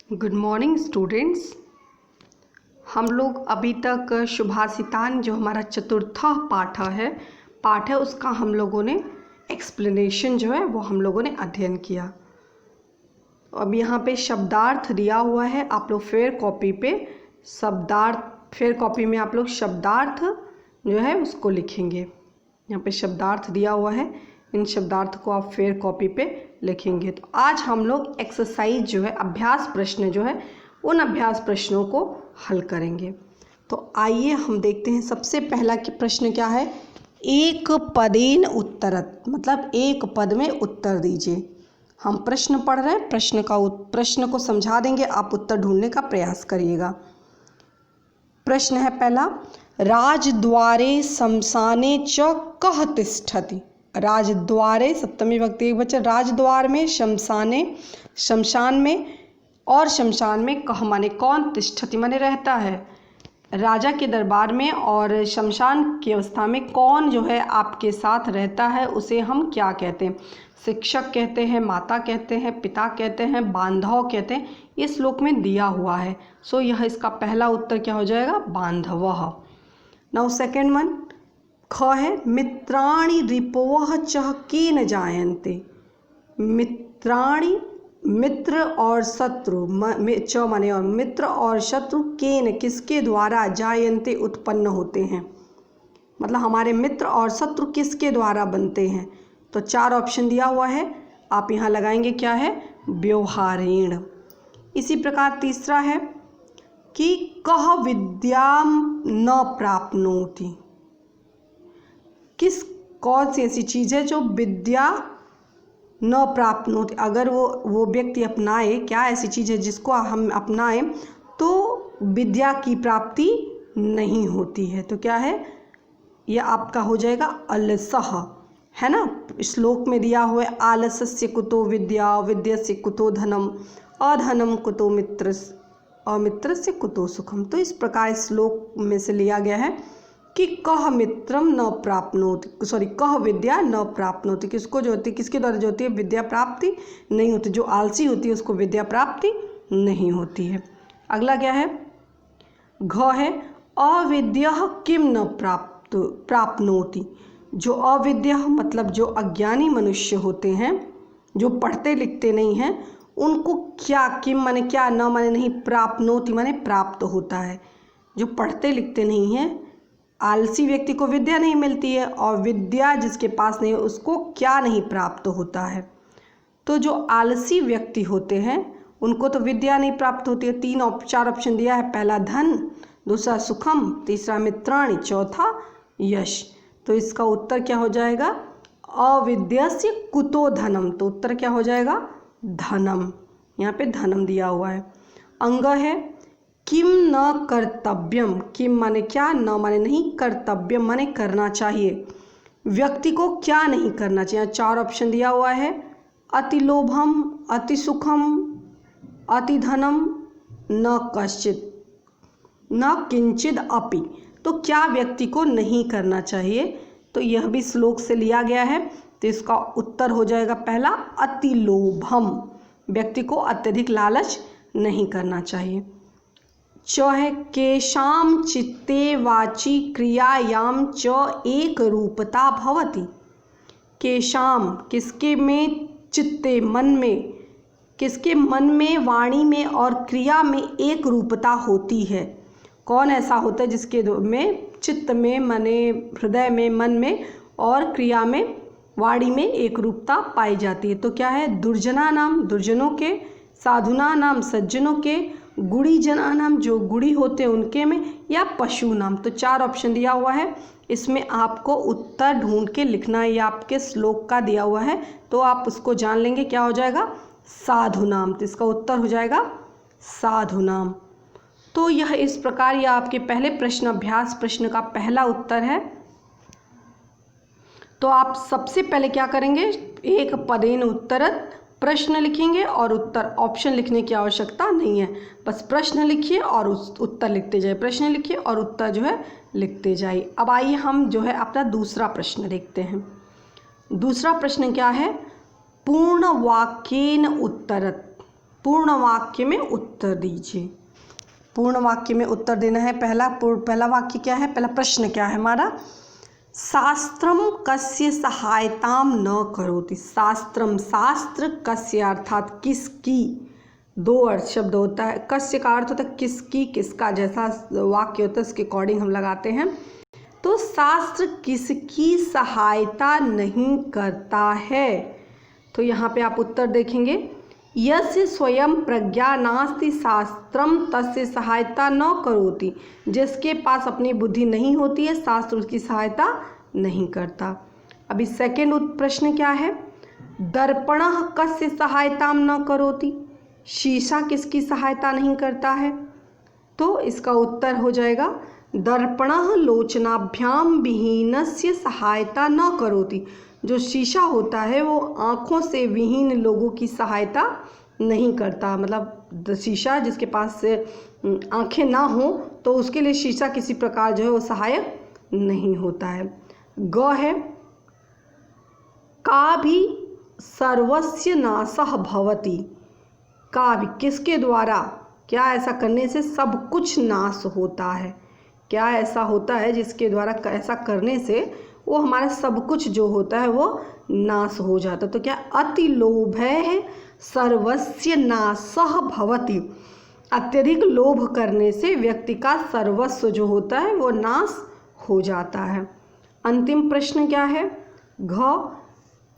Good morning students. हम लोग अभी तक शुभासितान जो हमारा चतुर्थ पाठ है उसका हम लोगों ने एक्सप्लेनेशन जो है वो हम लोगों ने अध्ययन किया। अब यहाँ पे शब्दार्थ दिया हुआ है, आप लोग फेयर कॉपी में आप लोग शब्दार्थ जो है उसको लिखेंगे। यहाँ पे शब्दार्थ दिया हुआ है, इन शब्दार्थ को आप फेयर कॉपी पे लिखेंगे। तो आज हम लोग एक्सरसाइज जो है, अभ्यास प्रश्न जो है, उन अभ्यास प्रश्नों को हल करेंगे। तो आइए हम देखते हैं। सबसे पहला प्रश्न क्या है? एक पदेन उत्तरत, मतलब एक पद में उत्तर दीजिए। हम प्रश्न पढ़ रहे हैं, प्रश्न को समझा देंगे, आप उत्तर ढूंढने का प्रयास करिएगा। प्रश्न है पहला, राजद्वारे शमशाने च कः तिष्ठति। राजद्वारे सप्तमी विभक्ति एकवचन, राजद्वार में, शमशान में, और शमशान में कह माने कौन, तिष्ठति माने रहता है। राजा के दरबार में और शमशान की अवस्था में कौन जो है आपके साथ रहता है, उसे हम क्या कहते हैं? शिक्षक कहते हैं, माता कहते हैं, पिता कहते हैं, बांधव कहते हैं। ये श्लोक में दिया हुआ है। सो यह इसका पहला उत्तर क्या हो जाएगा? बांधवः। नाउ सेकेंड वन, ख है, मित्राणि रिपवः चः केन जायन्ते। मित्राणि, मित्र और शत्रु, च माने और, मित्र और शत्रु, केन किसके द्वारा, जायन्ते उत्पन्न होते हैं। मतलब हमारे मित्र और शत्रु किसके द्वारा बनते हैं। तो चार ऑप्शन दिया हुआ है, आप यहाँ लगाएंगे क्या है? व्यवहारेण। इसी प्रकार तीसरा है कि कः विद्याम न प्राप्नोति। कौन सी ऐसी चीज़ है जो विद्या न प्राप्नोति, अगर वो व्यक्ति अपनाए, क्या ऐसी चीज़ है जिसको हम अपनाएं तो विद्या की प्राप्ति नहीं होती है। तो क्या है? यह आपका हो जाएगा अलसः, है ना। श्लोक में दिया हुआ है, आलसस्य कुतो विद्या, विद्यस्य कुतो धनम, अधनम कुतो मित्र, अमित्रस्य कुतो सुखम। तो इस प्रकार श्लोक में से लिया गया है कि कह मित्रम न प्राप्नोति, कह विद्या न प्राप्नोति। किसको जो होती है, किसके द्वारा जो होती है विद्या प्राप्ति नहीं होती। जो आलसी होती है उसको विद्या प्राप्ति नहीं होती है। अगला क्या है? घ है, अविद्यः किम न प्राप्नोति। जो अविद्या मतलब जो अज्ञानी मनुष्य होते हैं, जो पढ़ते लिखते नहीं हैं, उनको क्या, किम माने क्या, न माने नहीं, प्राप्नोति माने प्राप्त होता है। जो पढ़ते लिखते नहीं हैं, आलसी व्यक्ति को विद्या नहीं मिलती है, और विद्या जिसके पास नहीं है उसको क्या नहीं प्राप्त होता है। तो जो आलसी व्यक्ति होते हैं उनको तो विद्या नहीं प्राप्त होती है। चार ऑप्शन दिया है, पहला धन, दूसरा सुखम, तीसरा मित्राणि, चौथा यश। तो इसका उत्तर क्या हो जाएगा? अविद्यस्य कुतो धनम। तो उत्तर क्या हो जाएगा? धनम। यहाँ पे धनम दिया हुआ है। अंग है, किम न कर्तव्यम। किम माने क्या, न माने नहीं, कर्तव्यम माने करना चाहिए। व्यक्ति को क्या नहीं करना चाहिए? चार ऑप्शन दिया हुआ है, अति लोभम, अति सुखम, अति धनम, न कश्चित, न किंचिद अपि। तो क्या व्यक्ति को नहीं करना चाहिए? तो यह भी श्लोक से लिया गया है। तो इसका उत्तर हो जाएगा पहला, अति लोभम। व्यक्ति को अत्यधिक लालच नहीं करना चाहिए। च है, केशाम चित्ते वाची क्रियायाम च एक रूपता भवति। केशाम किसके में, चित्ते मन में, किसके मन में, वाणी में और क्रिया में एक रूपता होती है। कौन ऐसा होता है जिसके में, चित्त में माने हृदय में, मन में, और क्रिया में, वाणी में एक रूपता पाई जाती है। तो क्या है? दुर्जना नाम, दुर्जनों के, साधुना नाम, सज्जनों के, गुड़ी जना नाम, जो गुड़ी होते हैं उनके में, या पशु नाम। तो चार ऑप्शन दिया हुआ है, इसमें आपको उत्तर ढूंढ के लिखना है। ये आपके श्लोक का दिया हुआ है, तो आप उसको जान लेंगे। क्या हो जाएगा? साधु नाम। तो इसका उत्तर हो जाएगा साधु नाम। तो यह इस प्रकार, यह आपके पहले प्रश्न, अभ्यास प्रश्न का पहला उत्तर है। तो आप सबसे पहले क्या करेंगे? एक पदेन उत्तरत प्रश्न लिखेंगे, और उत्तर, ऑप्शन लिखने की आवश्यकता नहीं है। बस प्रश्न लिखिए और उत्तर लिखते जाइए, प्रश्न लिखिए और उत्तर जो है लिखते जाइए। अब आइए हम जो है अपना दूसरा प्रश्न देखते हैं। दूसरा प्रश्न क्या है? पूर्ण वाक्येन उत्तरत। पूर्ण वाक्य में उत्तर दीजिए। पूर्ण वाक्य में उत्तर देना है। पहला वाक्य क्या है, पहला प्रश्न क्या है हमारा, शास्त्रम कस्य सहायताम न करोति। शास्त्रम, शास्त्र, कस्य अर्थात किसकी, दो अर्थ शब्द होता है। कस्य का अर्थ होता है किसकी, किसका, जैसा वाक्य होता है उसके अकॉर्डिंग हम लगाते हैं। तो शास्त्र किसकी सहायता नहीं करता है। तो यहाँ पे आप उत्तर देखेंगे, यस्य स्वयं प्रज्ञा नास्ति शास्त्रम तस्य सहायता न करोति। जिसके पास अपनी बुद्धि नहीं होती है शास्त्र उसकी सहायता नहीं करता। अभी सेकेंड प्रश्न क्या है, दर्पणः कस्य सहायताम न करोति। शीशा किसकी सहायता नहीं करता है। तो इसका उत्तर हो जाएगा, दर्पणः लोचनाभ्याम विहीनस्य सहायता न करोति। जो शीशा होता है वो आँखों से विहीन लोगों की सहायता नहीं करता। मतलब शीशा जिसके पास से आँखें ना हो तो उसके लिए शीशा किसी प्रकार जो है वो सहायक नहीं होता है। ग है, का भी सर्वस्य नाशः भवति। का भी किसके द्वारा, क्या ऐसा करने से सब कुछ नाश होता है। क्या ऐसा होता है जिसके द्वारा ऐसा करने से वो हमारा सब कुछ जो होता है वो नाश हो जाता। तो क्या, अति लोभ है सर्वस्य नाशः भवति। अत्यधिक लोभ करने से व्यक्ति का सर्वस्व जो होता है वो नाश हो जाता है। अंतिम प्रश्न क्या है, घ,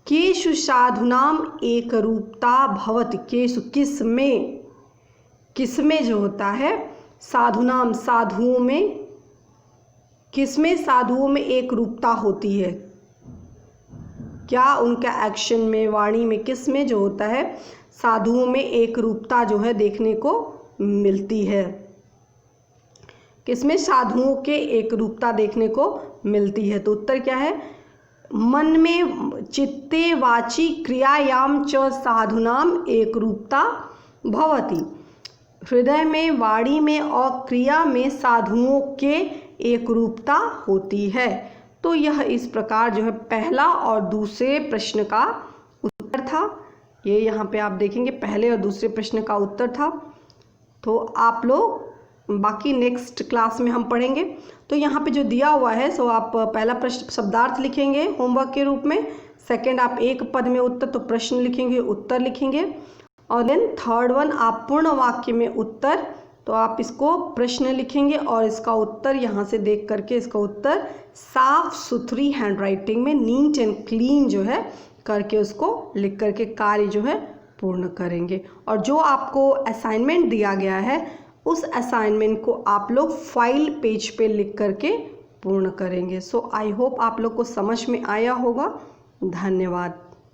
केषु साधुनाम एक रूपता भवति। केषु, किसमें, किसमें जो होता है, साधुनाम, साधुओं में, किसमें साधुओं में एक रूपता होती है। क्या उनका एक्शन में, वाणी में, किसमें जो होता है साधुओं में एक रूपता जो है देखने को मिलती है। किसमें साधुओं के एक रूपता देखने को मिलती है। तो उत्तर क्या है, मन में, चित्ते, वाची, क्रियायाम च साधुनाम एक रूपता भवति। हृदय में, वाणी में और क्रिया में साधुओं के एक रूपता होती है। तो यह इस प्रकार जो है पहला और दूसरे प्रश्न का उत्तर था। ये यहाँ पे आप देखेंगे पहले और दूसरे प्रश्न का उत्तर था। तो आप लोग बाकी नेक्स्ट क्लास में हम पढ़ेंगे। तो यहाँ पे जो दिया हुआ है सो आप पहला प्रश्न शब्दार्थ लिखेंगे होमवर्क के रूप में, सेकंड आप एक पद में उत्तर, तो प्रश्न लिखेंगे, उत्तर लिखेंगे, और देन थर्ड वन आप पूर्ण वाक्य में उत्तर, तो आप इसको प्रश्न लिखेंगे और इसका उत्तर यहाँ से देख करके इसका उत्तर साफ सुथरी हैंडराइटिंग में नीट एंड क्लीन जो है करके उसको लिख करके कार्य जो है पूर्ण करेंगे। और जो आपको असाइनमेंट दिया गया है उस असाइनमेंट को आप लोग फाइल पेज पे लिख करके पूर्ण करेंगे। सो आई होप आप लोग को समझ में आया होगा। धन्यवाद।